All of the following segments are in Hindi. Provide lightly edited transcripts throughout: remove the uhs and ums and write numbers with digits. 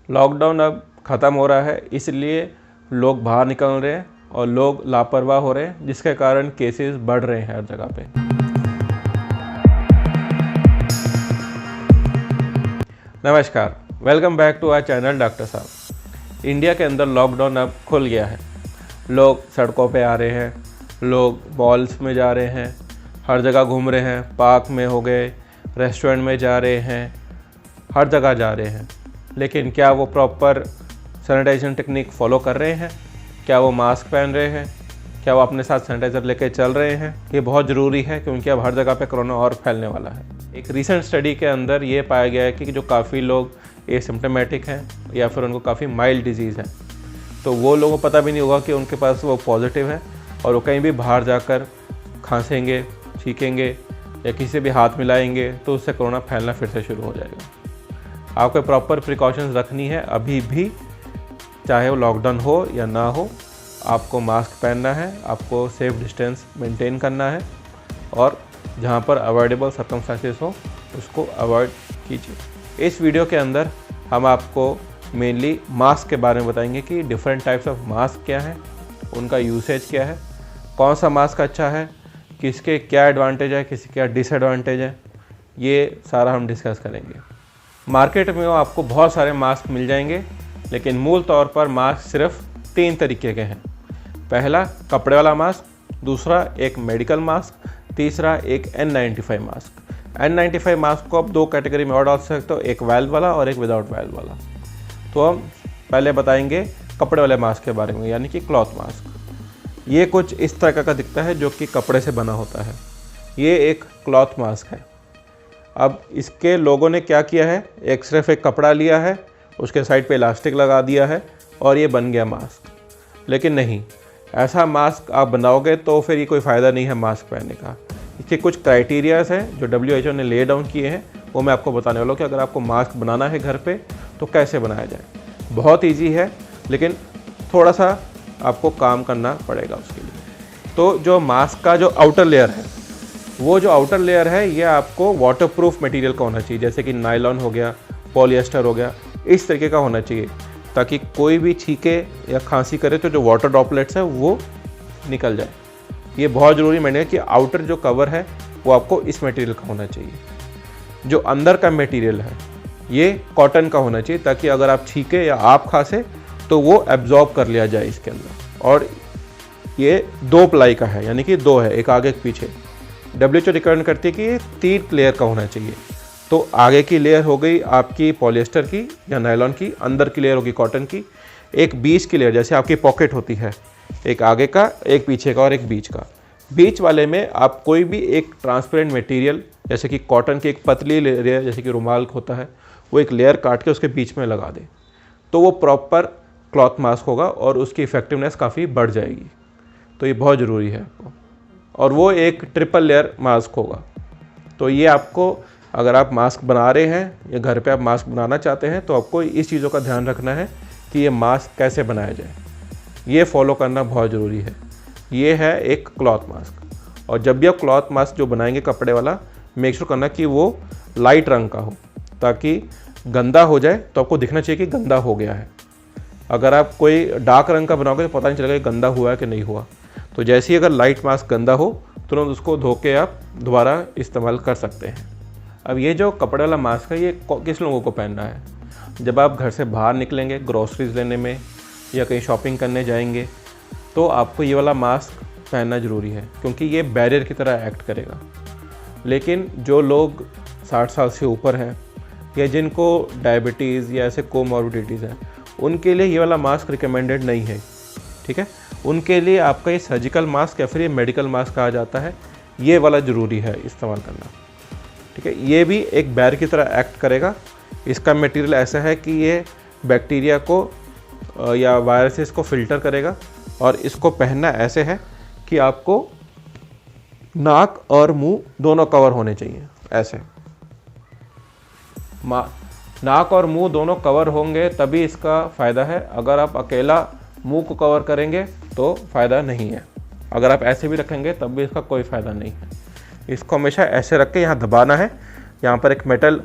लॉकडाउन अब ख़त्म हो रहा है, इसलिए लोग बाहर निकल रहे हैं और लोग लापरवाह हो रहे हैं, जिसके कारण केसेस बढ़ रहे हैं हर जगह पे। नमस्कार, welcome back to our channel doctor साहब। इंडिया के अंदर लॉकडाउन अब खुल गया है। लोग सड़कों पे आ रहे हैं, लोग मॉल्स में जा रहे हैं, हर जगह घूम रहे हैं, पार्क में हो गए, रेस्टोरेंट में जा रहे हैं, हर जगह जा रहे हैं। लेकिन क्या वो प्रॉपर सैनिटाइजेशन टेक्निक फॉलो कर रहे हैं? क्या वो मास्क पहन रहे हैं? क्या वो अपने साथ सैनिटाइज़र लेके चल रहे हैं? ये बहुत ज़रूरी है, क्योंकि अब हर जगह पे कोरोना और फैलने वाला है। एक रीसेंट स्टडी के अंदर ये पाया गया है कि जो काफ़ी लोग एसिम्प्टोमेटिक हैं या फिर उनको काफ़ी माइल्ड डिजीज़ है, तो वो लोगों को पता भी नहीं होगा कि उनके पास वो पॉजिटिव है, और वो कहीं भी बाहर जाकर खांसेंगे, छींकेंगे या किसी से भी हाथ मिलाएंगे तो उससे कोरोना फैलना फिर से शुरू हो जाएगा। आपको प्रॉपर प्रिकॉशंस रखनी है अभी भी, चाहे वो लॉकडाउन हो या ना हो। आपको मास्क पहनना है, आपको सेफ डिस्टेंस मेंटेन करना है, और जहाँ पर अवॉइडेबल सर्कमस्टेंसेस हो उसको अवॉइड कीजिए। इस वीडियो के अंदर हम आपको मेनली मास्क के बारे में बताएंगे कि डिफरेंट टाइप्स ऑफ मास्क क्या है, उनका यूसेज क्या है, कौन सा मास्क अच्छा है, किसके क्या एडवांटेज है, किसके क्या डिसएडवांटेज है, ये सारा हम डिस्कस करेंगे। मार्केट में आपको बहुत सारे मास्क मिल जाएंगे, लेकिन मूल तौर पर मास्क सिर्फ 3 तरीके के हैं। पहला कपड़े वाला मास्क, दूसरा एक मेडिकल मास्क, तीसरा एक N95 मास्क। N95 मास्क को आप 2 कैटेगरी में और डाल सकते हो, एक वाल्व वाला और एक विदाउट वाल्व वाला। तो हम पहले बताएंगे कपड़े वाले मास्क के बारे में, यानी कि क्लॉथ मास्क। ये कुछ इस तरह का दिखता है, जो कि कपड़े से बना होता है। ये एक क्लॉथ मास्क है। अब इसके लोगों ने क्या किया है, सिर्फ एक कपड़ा लिया है, उसके साइड पे इलास्टिक लगा दिया है और ये बन गया मास्क। लेकिन नहीं, ऐसा मास्क आप बनाओगे तो फिर ये कोई फ़ायदा नहीं है मास्क पहनने का। इसके कुछ क्राइटेरियाज़ हैं जो WHO ने ले डाउन किए हैं, वो मैं आपको बताने वाला हूँ कि अगर आपको मास्क बनाना है घर पे तो कैसे बनाया जाए। बहुत ईजी है, लेकिन थोड़ा सा आपको काम करना पड़ेगा उसके लिए। तो जो मास्क का जो आउटर लेयर है, वो जो आउटर लेयर है ये आपको वाटरप्रूफ मटेरियल का होना चाहिए, जैसे कि नायलॉन हो गया, पॉलिएस्टर हो गया, इस तरीके का होना चाहिए, ताकि कोई भी छींके या खांसी करे तो जो वाटर ड्रॉपलेट्स है वो निकल जाए। ये बहुत ज़रूरी मैंने कि आउटर जो कवर है वो आपको इस मटेरियल का होना चाहिए। जो अंदर का मटेरियल है ये कॉटन का होना चाहिए, ताकि अगर आप छींके या आप खांसे तो वो एब्जॉर्ब कर लिया जाए इसके अंदर। और ये 2 प्लाई का है, यानी कि 2 है, एक आगे एक पीछे। WHO रिकमेंड करती है कि ये 3 लेयर का होना चाहिए। तो आगे की लेयर हो गई आपकी पॉलिएस्टर की या नायलॉन की, अंदर की लेयर होगी कॉटन की, एक बीच की लेयर जैसे आपकी पॉकेट होती है, एक आगे का, एक पीछे का और एक बीच का। बीच वाले में आप कोई भी एक ट्रांसपेरेंट मटेरियल जैसे कि कॉटन की एक पतली लेयर जैसे कि रुमाल होता है, वो एक लेयर काट के उसके बीच में लगा दें, तो वो प्रॉपर क्लॉथ मास्क होगा और उसकी इफेक्टिवनेस काफ़ी बढ़ जाएगी। तो ये बहुत ज़रूरी है आपको। और वो एक ट्रिपल लेयर मास्क होगा। तो ये आपको, अगर आप मास्क बना रहे हैं या घर पे आप मास्क बनाना चाहते हैं, तो आपको इस चीज़ों का ध्यान रखना है कि ये मास्क कैसे बनाया जाए। ये फॉलो करना बहुत ज़रूरी है। ये है एक क्लॉथ मास्क। और जब भी आप क्लॉथ मास्क जो बनाएंगे कपड़े वाला, मेक श्योर करना कि वो लाइट रंग का हो, ताकि गंदा हो जाए तो आपको दिखना चाहिए कि गंदा हो गया है। अगर आप कोई डार्क रंग का बनाओगे तो पता नहीं चलेगा कि गंदा हुआ है कि नहीं हुआ। तो जैसे ही अगर लाइट मास्क गंदा हो, तुरंत उसको धो के आप दोबारा इस्तेमाल कर सकते हैं। अब ये जो कपड़े वाला मास्क है, ये किस लोगों को पहनना है? जब आप घर से बाहर निकलेंगे ग्रोसरीज लेने में या कहीं शॉपिंग करने जाएंगे, तो आपको ये वाला मास्क पहनना ज़रूरी है, क्योंकि ये बैरियर की तरह एक्ट करेगा। लेकिन जो लोग 60 साल से ऊपर हैं या जिनको डायबिटीज़ या ऐसे कोमॉर्बिडिटीज़ हैं, उनके लिए ये वाला मास्क रिकमेंडेड नहीं है। ठीक है, उनके लिए आपका ये सर्जिकल मास्क या फिर ये मेडिकल मास्क कहा जाता है, ये वाला ज़रूरी है इस्तेमाल करना। ठीक है, ये भी एक बैरियर की तरह एक्ट करेगा। इसका मटेरियल ऐसा है कि ये बैक्टीरिया को या वायरसेस को फिल्टर करेगा, और इसको पहनना ऐसे है कि आपको नाक और मुंह दोनों कवर होने चाहिए। ऐसे नाक और मुंह दोनों कवर होंगे तभी इसका फ़ायदा है। अगर आप अकेला मुंह को कवर करेंगे तो फ़ायदा नहीं है। अगर आप ऐसे भी रखेंगे तब भी इसका कोई फ़ायदा नहीं है। इसको हमेशा ऐसे रख के यहाँ दबाना है। यहाँ पर एक मेटल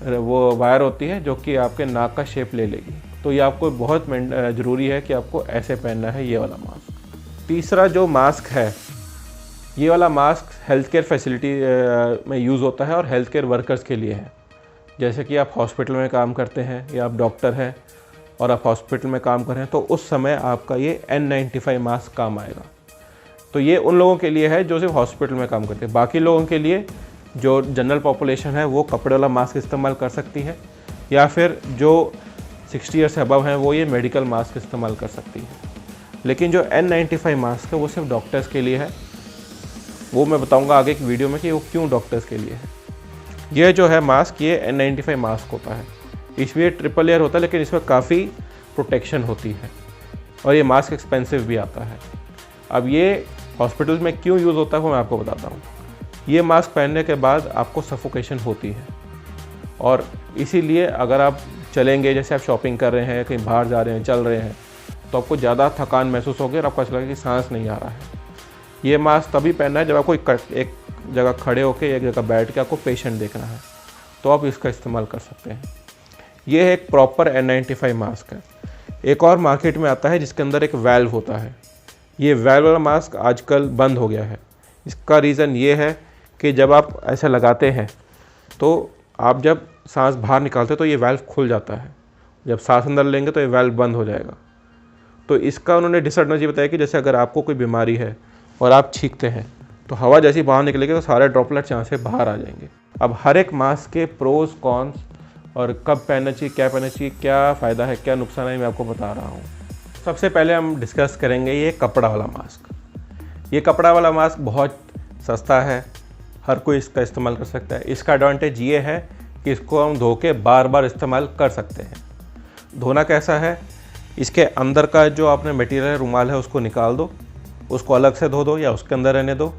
वो वायर होती है जो कि आपके नाक का शेप ले लेगी। तो ये आपको बहुत ज़रूरी है कि आपको ऐसे पहनना है ये वाला मास्क। तीसरा जो मास्क है, ये वाला मास्क हेल्थ केयर फैसिलिटी में यूज़ होता है और हेल्थ केयर वर्कर्स के लिए है। जैसे कि आप हॉस्पिटल में काम करते हैं या आप डॉक्टर हैं और आप हॉस्पिटल में काम कर रहे हैं, तो उस समय आपका ये N95 मास्क काम आएगा। तो ये उन लोगों के लिए है जो सिर्फ हॉस्पिटल में काम करते हैं। बाकी लोगों के लिए, जो जनरल पॉपुलेशन है, वो कपड़े वाला मास्क इस्तेमाल कर सकती है, या फिर जो 60 ईयर से अबव हैं वो ये मेडिकल मास्क इस्तेमाल कर सकती है। लेकिन जो N95 मास्क है वो सिर्फ डॉक्टर्स के लिए है। वो मैं बताऊंगा आगे एक वीडियो में कि वो क्यों डॉक्टर्स के लिए है। ये जो है मास्क, ये N95 मास्क होता है। इसमें ट्रिपल लेयर होता है, लेकिन इसमें काफ़ी प्रोटेक्शन होती है और ये मास्क एक्सपेंसिव भी आता है। अब ये हॉस्पिटल में क्यों यूज़ होता है वो मैं आपको बताता हूँ। ये मास्क पहनने के बाद आपको सफोकेशन होती है, और इसीलिए अगर आप चलेंगे, जैसे आप शॉपिंग कर रहे हैं, कहीं बाहर जा रहे हैं, चल रहे हैं, तो आपको ज़्यादा थकान महसूस होगी और आपको ऐसा लगेगा कि सांस नहीं आ रहा है। ये मास्क तभी पहनना है जब आपको एक जगह खड़े होकर, एक जगह बैठ के आपको पेशेंट देखना है, तो आप इसका इस्तेमाल कर सकते हैं। ये एक प्रॉपर N95 मास्क है। एक और मार्केट में आता है जिसके अंदर एक वाल्व होता है। ये वाल्व वाला मास्क आजकल बंद हो गया है। इसका रीज़न ये है कि जब आप ऐसे लगाते हैं तो आप जब सांस बाहर निकालते हैं तो ये वाल्व खुल जाता है, जब सांस अंदर लेंगे तो ये वाल्व बंद हो जाएगा। तो इसका उन्होंने डिसएडवांटेज बताया कि जैसे अगर आपको कोई बीमारी है और आप छींकते हैं तो हवा जैसी बाहर निकलेगी तो सारे ड्रॉपलेट्स यहाँ से बाहर आ जाएंगे। अब हर एक मास्क के प्रोज कॉन्स और कब पहनना चाहिए, क्या पहनना चाहिए, क्या फ़ायदा है, क्या नुकसान है, मैं आपको बता रहा हूँ। सबसे पहले हम डिस्कस करेंगे ये कपड़ा वाला मास्क। ये कपड़ा वाला मास्क बहुत सस्ता है, हर कोई इसका इस्तेमाल कर सकता है। इसका एडवांटेज ये है कि इसको हम धो के बार बार इस्तेमाल कर सकते हैं। धोना कैसा है, इसके अंदर का जो आपने मटेरियल रुमाल है उसको निकाल दो, उसको अलग से धो दो या उसके अंदर रहने दो।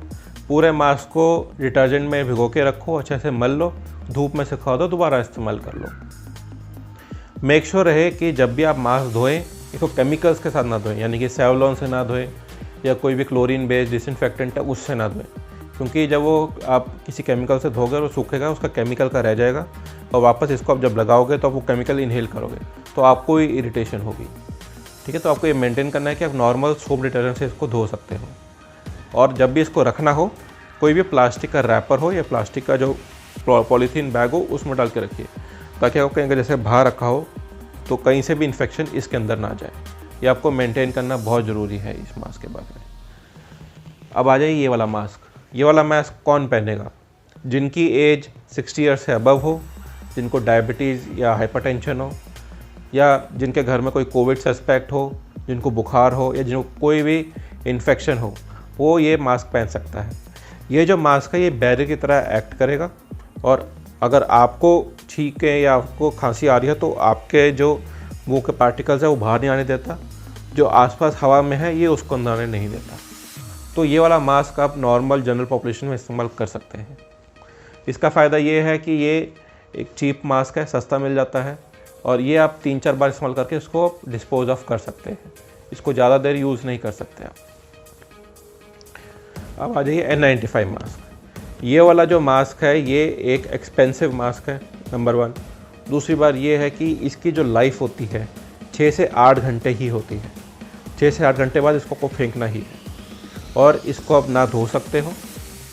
पूरे मास्क को डिटर्जेंट में भिगो के रखो, अच्छे से मल लो, धूप में सुखा दो, दोबारा इस्तेमाल कर लो। मेक श्योर रहे कि जब भी आप मास्क धोएं, इसको केमिकल्स के साथ ना धोएं, यानी कि सेवलॉन से ना धोएं या कोई भी क्लोरीन बेस्ड डिसइंफेक्टेंट है उससे ना धोएं, क्योंकि जब वो आप किसी केमिकल से धोगे और वो सूखेगा, उसका केमिकल का रह जाएगा और वापस इसको आप जब लगाओगे तो आप वो केमिकल इनहेल करोगे तो आपको ही इरिटेशन होगी। ठीक है, तो आपको ये मेंटेन करना है कि आप नॉर्मल सोप डिटर्जेंट से इसको धो सकते हो। और जब भी इसको रखना हो, कोई भी प्लास्टिक का रैपर हो या प्लास्टिक का जो पॉलीथीन बैग हो उसमें डाल के रखिए, ताकि आपको कहीं जैसे बाहर रखा हो तो कहीं से भी इन्फेक्शन इसके अंदर ना जाए। ये आपको मेंटेन करना बहुत ज़रूरी है इस मास्क के बारे में। अब आ जाइए ये वाला मास्क। ये वाला मास्क कौन पहनेगा? जिनकी एज 60 ईयर से अबव हो, जिनको डायबिटीज़ या हाइपरटेंशन हो, या जिनके घर में कोई कोविड सस्पेक्ट हो, जिनको बुखार हो या जिनको कोई भी इन्फेक्शन हो, वो ये मास्क पहन सकता है। ये जो मास्क है ये बैरियर की तरह एक्ट करेगा, और अगर आपको छींक है या आपको खांसी आ रही है तो आपके जो मुंह के पार्टिकल्स है वो बाहर नहीं आने देता, जो आसपास हवा में है ये उसको अंदर आने नहीं देता। तो ये वाला मास्क आप नॉर्मल जनरल पॉपुलेशन में इस्तेमाल कर सकते हैं। इसका फ़ायदा ये है कि ये एक चीप मास्क है, सस्ता मिल जाता है, और ये आप 3-4 बार इस्तेमाल करके इसको डिस्पोज ऑफ कर सकते हैं। इसको ज़्यादा देर यूज़ नहीं कर सकते आप। अब आ जाइए N95 मास्क। ये वाला जो मास्क है ये एक एक्सपेंसिव मास्क है, नंबर 1। दूसरी बात ये है कि इसकी जो लाइफ होती है 6 से 8 घंटे ही होती है। 6 से 8 घंटे बाद इसको फेंकना ही है, और इसको आप ना धो सकते हो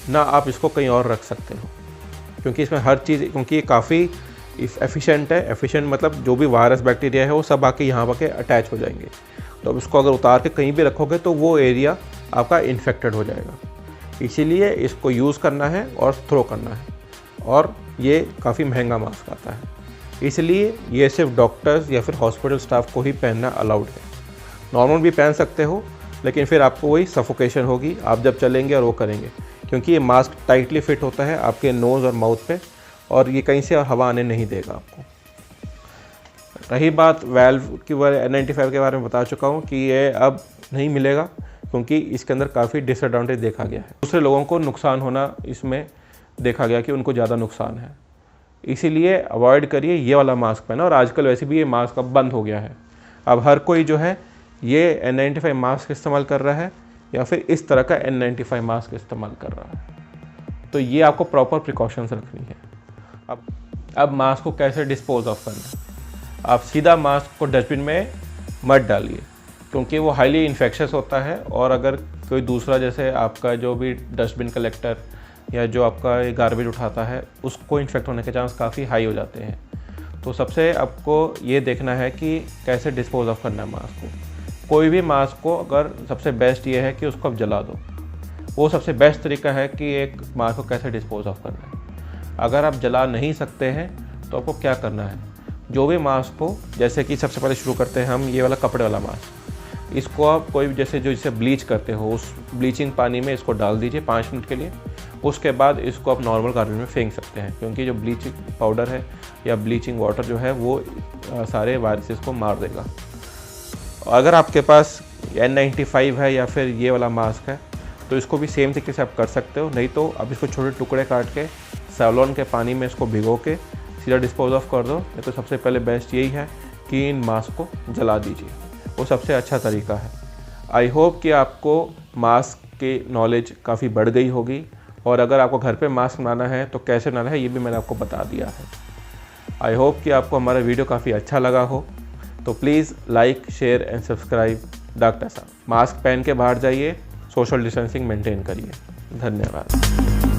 ना आप इसको कहीं और रख सकते हो, क्योंकि इसमें हर चीज़, क्योंकि ये काफ़ी एफिशिएंट है। एफिशिएंट मतलब जो भी वायरस बैक्टीरिया है वो सब आके यहाँ पर अटैच हो जाएंगे। तो अब इसको अगर उतार के कहीं भी रखोगे तो वो एरिया आपका इन्फेक्टेड हो जाएगा। इसीलिए इसको यूज़ करना है और थ्रो करना है, और ये काफ़ी महंगा मास्क आता है। इसलिए ये सिर्फ डॉक्टर्स या फिर हॉस्पिटल स्टाफ को ही पहनना अलाउड है। नॉर्मल भी पहन सकते हो, लेकिन फिर आपको वही सफोकेशन होगी आप जब चलेंगे और वो करेंगे, क्योंकि ये मास्क टाइटली फिट होता है आपके नोज़ और माउथ पे, और ये कहीं से हवा आने नहीं देगा आपको। रही बात वाल्व की, N95 के बारे में बता चुका हूँ कि ये अब नहीं मिलेगा, क्योंकि इसके अंदर काफ़ी डिसएडवांटेज देखा गया है। दूसरे लोगों को नुकसान होना इसमें देखा गया कि उनको ज़्यादा नुकसान है, इसीलिए अवॉइड करिए ये वाला मास्क पहना। और आजकल वैसे भी ये मास्क अब बंद हो गया है। अब हर कोई जो है ये N95 मास्क इस्तेमाल कर रहा है या फिर इस तरह का N95 मास्क इस्तेमाल कर रहा है। तो ये आपको प्रॉपर प्रिकॉशंस रखनी है। अब अब मास्क को कैसे डिस्पोज ऑफ करना है। आप सीधा मास्क को डस्टबिन में मत डालिए, क्योंकि वो हाईली इन्फेक्शस होता है, और अगर कोई दूसरा जैसे आपका जो भी डस्टबिन कलेक्टर या जो आपका ये गार्बेज उठाता है उसको इन्फेक्ट होने के चांस काफ़ी हाई हो जाते हैं। तो सबसे आपको ये देखना है कि कैसे डिस्पोज ऑफ करना है मास्क को। कोई भी मास्क को अगर सबसे बेस्ट ये है कि उसको आप जला दो, वो सबसे बेस्ट तरीका है कि एक मास्क को कैसे डिस्पोज ऑफ करना है। अगर आप जला नहीं सकते हैं तो आपको क्या करना है, जो भी मास्क हो, जैसे कि सबसे पहले शुरू करते हैं हम ये वाला कपड़े वाला मास्क। इसको आप कोई जैसे जो इसे ब्लीच करते हो उस ब्लीचिंग पानी में इसको डाल दीजिए 5 मिनट के लिए। उसके बाद इसको आप नॉर्मल गार्बेज में फेंक सकते हैं, क्योंकि जो ब्लीचिंग पाउडर है या ब्लीचिंग वाटर जो है वो सारे वायरसेस को मार देगा। अगर आपके पास N95 है या फिर ये वाला मास्क है तो इसको भी सेम तरीके से आप कर सकते हो, नहीं तो आप इसको छोटे टुकड़े काट के सैवलॉन के पानी में इसको भिगो के सीधा डिस्पोज ऑफ कर दो। नहीं तो सबसे पहले बेस्ट यही है कि इन मास्क को जला दीजिए, वो सबसे अच्छा तरीका है। आई होप कि आपको मास्क की नॉलेज काफ़ी बढ़ गई होगी, और अगर आपको घर पे मास्क बनाना है तो कैसे बनाना है ये भी मैंने आपको बता दिया है। आई होप कि आपको हमारा वीडियो काफ़ी अच्छा लगा हो, तो please like, share and subscribe doctor साहब। मास्क पहन के बाहर जाइए, सोशल डिस्टेंसिंग मेंटेन करिए। धन्यवाद।